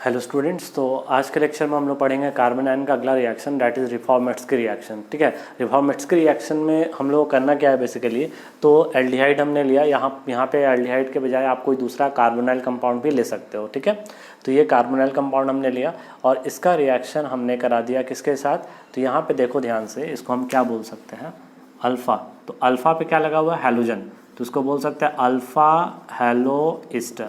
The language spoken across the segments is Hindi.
हेलो स्टूडेंट्स, तो आज के लेक्चर में हम लोग पढ़ेंगे कार्बन आयन का अगला रिएक्शन, दैट इज़ रिफॉर्मेट्स्की रिएक्शन। ठीक है, रिफॉर्मेट्स्की रिएक्शन में हम लोग करना क्या है बेसिकली, तो एल्डिहाइड हमने लिया, यहाँ पे एल्डिहाइड के बजाय आप कोई दूसरा कार्बोनाइल कंपाउंड भी ले सकते हो। ठीक है, तो ये कार्बोनाइल कंपाउंड हमने लिया और इसका रिएक्शन हमने करा दिया किसके साथ, तो यहाँ पर देखो ध्यान से, इसको हम क्या बोल सकते हैं, अल्फ़ा। तो अल्फ़ा पे क्या लगा हुआ है, हैलोजन, तो इसको बोल सकते हैं अल्फ़ा हेलो ईस्टर।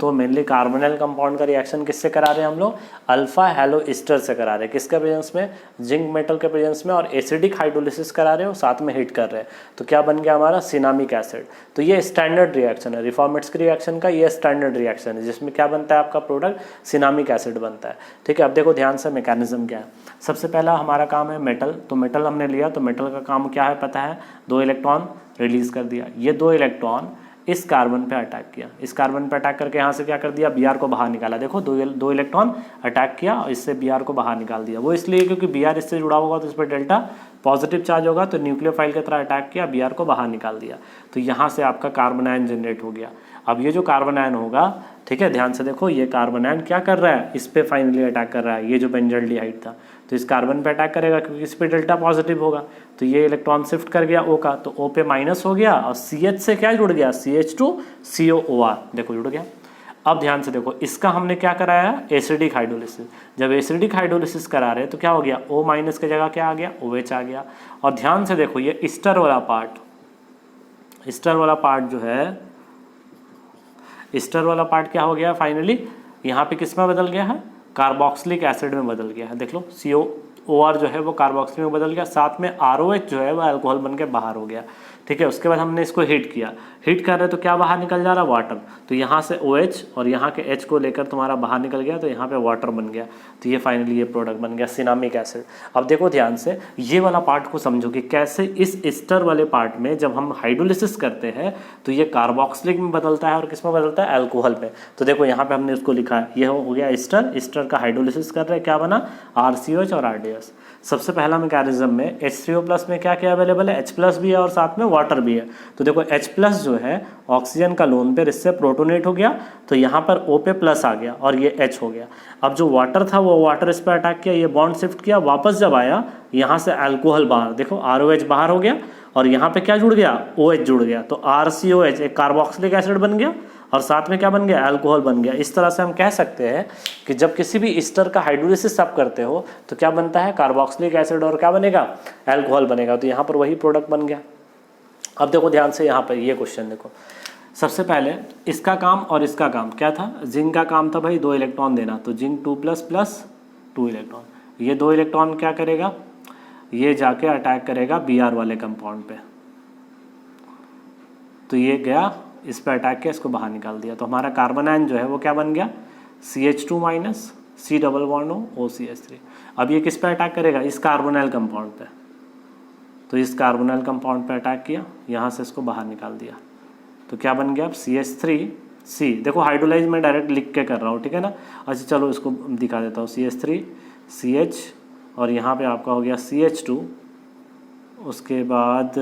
तो मेनली कार्बोनाइल कंपाउंड का रिएक्शन किससे करा रहे हैं हम लोग, अल्फा हेलो ईस्टर से करा रहे हैं। किसके प्रेजेंस में, जिंक मेटल के प्रेजेंस में, और एसिडिक हाइड्रोलिसिस करा रहे हो, साथ में हीट कर रहे हैं। तो क्या बन गया हमारा, सिनामिक एसिड। तो ये स्टैंडर्ड रिएक्शन है, रिफॉर्मेट्स्की रिएक्शन का ये स्टैंडर्ड रिएक्शन है, जिसमें क्या बनता है आपका प्रोडक्ट, सिनामिक एसिड बनता है। ठीक है, अब देखो ध्यान से मैकेनिज्म क्या है। सबसे पहला हमारा काम है मेटल, तो मेटल हमने लिया, तो मेटल का काम क्या है पता है, 2 इलेक्ट्रॉन रिलीज कर दिया। ये 2 इलेक्ट्रॉन इस कार्बन पे अटैक किया, इस कार्बन पे अटैक करके यहाँ से क्या कर दिया, Br को बाहर निकाला। देखो दो इलेक्ट्रॉन अटैक किया और इससे Br को बाहर निकाल दिया। वो इसलिए क्योंकि Br इससे जुड़ा होगा तो इस पर डेल्टा पॉजिटिव चार्ज होगा, तो न्यूक्लियोफाइल की तरह अटैक किया, Br को बाहर निकाल दिया। तो यहाँ से आपका कार्बन आयन जनरेट हो गया। अब ये जो कार्बन आयन होगा, ठीक है, ध्यान से देखो, ये कार्बन आयन क्या कर रहा है, इस पर फाइनली अटैक कर रहा है। ये जो बेंजल्डिहाइड था तो इस कार्बन पे अटैक करेगा क्योंकि इस पे डेल्टा पॉजिटिव होगा। तो ये इलेक्ट्रॉन शिफ्ट कर गया O का, तो O पे माइनस हो गया और CH से क्या जुड़ गया, CH2COOR, देखो जुड़ गया। अब ध्यान से देखो, इसका हमने क्या कराया, एसिडिक हाइड्रोलिसिस। जब एसिडिक हाइड्रोलिसिस करा रहे तो क्या हो गया, O माइनस की जगह क्या आ गया, OH आ गया। और ध्यान से देखो, ये ईस्टर वाला पार्ट जो है, ईस्टर वाला पार्ट क्या हो गया फाइनली, यहाँ पे किस में बदल गया है, कार्बोक्सिलिक एसिड में बदल गया है। देख लो, COOR जो है वो कार्बोक्सिलिक में बदल गया, साथ में ROH जो है वो अल्कोहल बन के बाहर हो गया। ठीक है, उसके बाद हमने इसको हीट किया, हीट कर रहे तो क्या बाहर निकल जा रहा, वाटर। तो यहाँ से OH और यहाँ के H को लेकर तुम्हारा बाहर निकल गया, तो यहाँ पे वाटर बन गया। तो ये फाइनली ये प्रोडक्ट बन गया सिनामिक एसिड। अब देखो ध्यान से, ये वाला पार्ट को समझो कि कैसे इस ईस्टर वाले पार्ट में जब हम हाइड्रोलिसिस करते हैं तो ये कार्बोक्सिलिक में बदलता है और किस में बदलता है, अल्कोहल में। तो देखो यहाँ पे हमने उसको लिखा है, ये हो गया ईस्टर, ईस्टर का हाइड्रोलिसिस कर रहे हैं, क्या बना, RCOH और RDS। सबसे पहला मैकेनिज्म में H3O+ में क्या क्या अवेलेबल है, H+ भी है और साथ में वाटर भी है। तो देखो H+ जो है ऑक्सीजन का लोन पेयर, इससे प्रोटोनेट हो गया, तो यहाँ पर O पे प्लस आ गया और ये H हो गया। अब जो वाटर था वो वाटर इस पर अटैक किया, ये बॉन्ड शिफ्ट किया, वापस जब आया यहाँ से अल्कोहल बाहर, देखो ROH बाहर हो गया और यहाँ पे क्या जुड़ गया, OH जुड़ गया। तो RCOH एक कार्बोक्सिलिक एसिड बन गया और साथ में क्या बन गया, अल्कोहल बन गया। इस तरह से हम कह सकते हैं कि जब किसी भी ईस्टर का हाइड्रोलिसिस आप करते हो तो क्या बनता है, कार्बोक्सिलिक एसिड और क्या बनेगा, अल्कोहल बनेगा। तो यहाँ पर वही प्रोडक्ट बन गया। अब देखो ध्यान से, यहाँ पर ये क्वेश्चन देखो, सबसे पहले इसका काम और इसका काम क्या था, जिंक का काम था भाई 2 इलेक्ट्रॉन देना, तो जिंक 2++ 2 इलेक्ट्रॉन। ये 2 इलेक्ट्रॉन क्या करेगा, ये जाके अटैक करेगा Br वाले कंपाउंड पे, तो ये गया इस पे अटैक किया, इसको बाहर निकाल दिया। तो हमारा कार्बन आयन जो है वो क्या बन गया, CH2- C double bond O OCH3। अब ये किस पे अटैक करेगा, इस कार्बोनाइल कंपाउंड पे, तो इस कार्बोनाइल कंपाउंड पे अटैक किया, यहाँ से इसको बाहर निकाल दिया। तो क्या बन गया, CH3C। देखो हाइड्रोलाइज में डायरेक्ट लिख के कर रहा हूँ, ठीक है ना। अच्छा चलो इसको दिखा देता हूँ, CH3CH और यहाँ पे आपका हो गया CH2, उसके बाद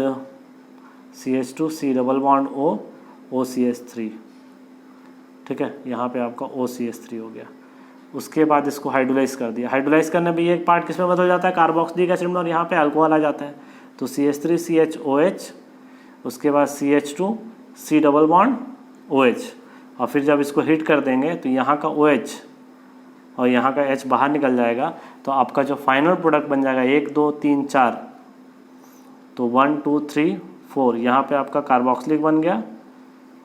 CH2 C double bond O OCH3, ठीक है, यहाँ पे आपका OCH3 हो गया। उसके बाद इसको हाइड्रोलाइज कर दिया, हाइड्रोलाइज करने में ये एक पार्ट किस में बदल जाता है, कार्बोक्सिलिक एसिड में, और यहाँ पे अल्कोहल आ जाता है। तो CH3CHOH, उसके बाद CH2 C double bond OH, और फिर जब इसको हीट कर देंगे तो यहाँ का OH और यहाँ का H बाहर निकल जाएगा। तो आपका जो फाइनल प्रोडक्ट बन जाएगा 1 2 3 4, तो 1 2 3 4, यहाँ पे आपका कार्बोक्सिलिक बन गया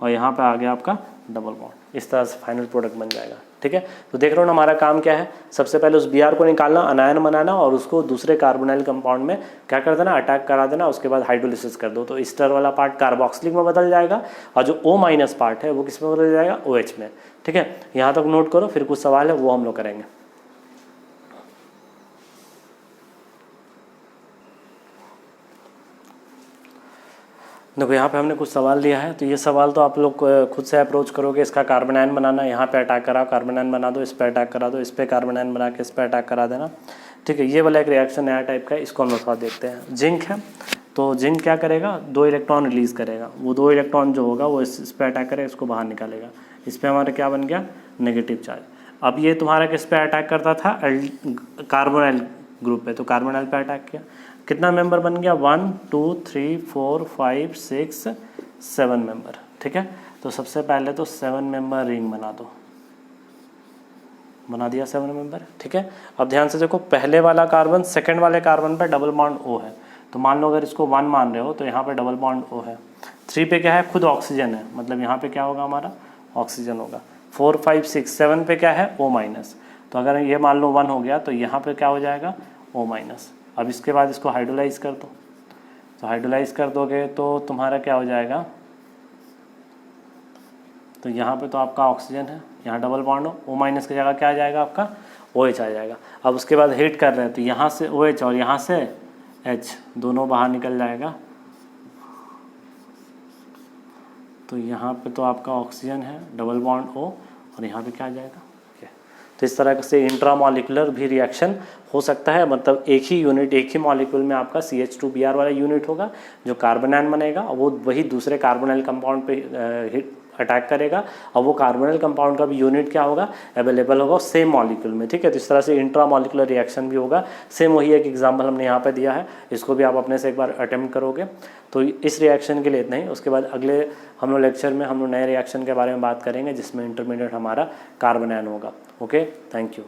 और यहाँ पे आ गया आपका डबल बॉन्ड। इस तरह से फाइनल प्रोडक्ट बन जाएगा। ठीक है, तो देख रहे हो ना हमारा काम क्या है, सबसे पहले उस Br को निकालना, अनायन बनाना और उसको दूसरे कार्बोनाइल कंपाउंड में क्या कर देना, अटैक करा देना, उसके बाद हाइड्रोलिसिस कर दो। तो ईस्टर वाला पार्ट कार्बोक्सिलिक में बदल जाएगा और जो O- पार्ट है वो किस में बदल जाएगा, OH में। ठीक है, यहाँ तक नोट करो, फिर कुछ सवाल है वो हम लोग करेंगे। देखो यहाँ पे हमने कुछ सवाल लिया है, तो ये सवाल तो आप लोग खुद से अप्रोच करोगे। इसका कार्बन आयन बनाना, यहाँ पे अटैक करा, कार्बन आयन बना दो, इस पे अटैक करा दो, इस पे कार्बन आयन बना के इस पे अटैक करा देना। ठीक है, ये वाला एक रिएक्शन नया टाइप का है, इसको हम लोग थोड़ा देखते हैं। जिंक है, तो जिंक क्या करेगा, 2 इलेक्ट्रॉन रिलीज करेगा, वो 2 इलेक्ट्रॉन जो होगा वो इस पे अटैक करेगा, इसको बाहर निकालेगा। इस पर हमारा क्या बन गया, नेगेटिव चार्ज। अब ये तुम्हारा किस पे अटैक करता था, कार्बोनाइल ग्रुप पे, तो कार्बोनाइल पे अटैक किया, कितना मेंबर बन गया, 1 2 3 4 5 6 7 मेंबर, ठीक है। तो सबसे पहले तो 7 मेंबर रिंग बना दो, बना दिया 7 मेंबर, ठीक है। अब ध्यान से देखो, पहले वाला कार्बन सेकंड वाले कार्बन पे डबल बॉन्ड O है, तो मान लो अगर इसको 1 मान रहे हो तो यहाँ पे डबल बॉन्ड O है। 3 पे क्या है, खुद ऑक्सीजन है, मतलब यहाँ पे क्या होगा हमारा ऑक्सीजन होगा। 4 5 6 7 पे क्या है O माइनस, तो अगर ये मान लो 1 हो गया तो यहाँ पे क्या हो जाएगा O माइनस। अब इसके बाद इसको हाइड्रोलाइज कर दो, तो हाइड्रोलाइज कर दोगे तो तुम्हारा क्या हो जाएगा, तो यहाँ पे तो आपका ऑक्सीजन है, यहाँ डबल बॉन्ड हो, O माइनस की जगह क्या आ जाएगा आपका OH आ जाएगा। अब उसके बाद हीट कर रहे हैं तो यहाँ से OH और यहाँ से H दोनों बाहर निकल जाएगा, तो यहाँ पे तो आपका ऑक्सीजन है, डबल बॉन्ड O, और यहाँ पे क्या आ जाएगा। तो इस तरह से इंट्रामॉलिक्यूलर भी रिएक्शन हो सकता है, मतलब एक ही यूनिट, एक ही मॉलिक्यूल में आपका CH2Br वाला यूनिट होगा जो कार्बोनाइन बनेगा, और वो वही दूसरे कार्बोनाइल कंपाउंड पे अटैक करेगा, और वो कार्बोनाइल कंपाउंड का भी यूनिट क्या होगा, अवेलेबल होगा सेम मॉलिक्यूल में, ठीक है। तो इस तरह से इंट्रामॉलिक्यूलर रिएक्शन भी होगा, सेम वही एक एग्जांपल हमने यहाँ पे दिया है, इसको भी आप अपने से एक बार अटेम्प्ट करोगे। तो इस रिएक्शन के लिए इतना ही, उसके बाद अगले हम लोग लेक्चर में हम लोग नए रिएक्शन के बारे में बात करेंगे जिसमें इंटरमीडिएट हमारा कार्बोनाइन होगा। Okay, thank you.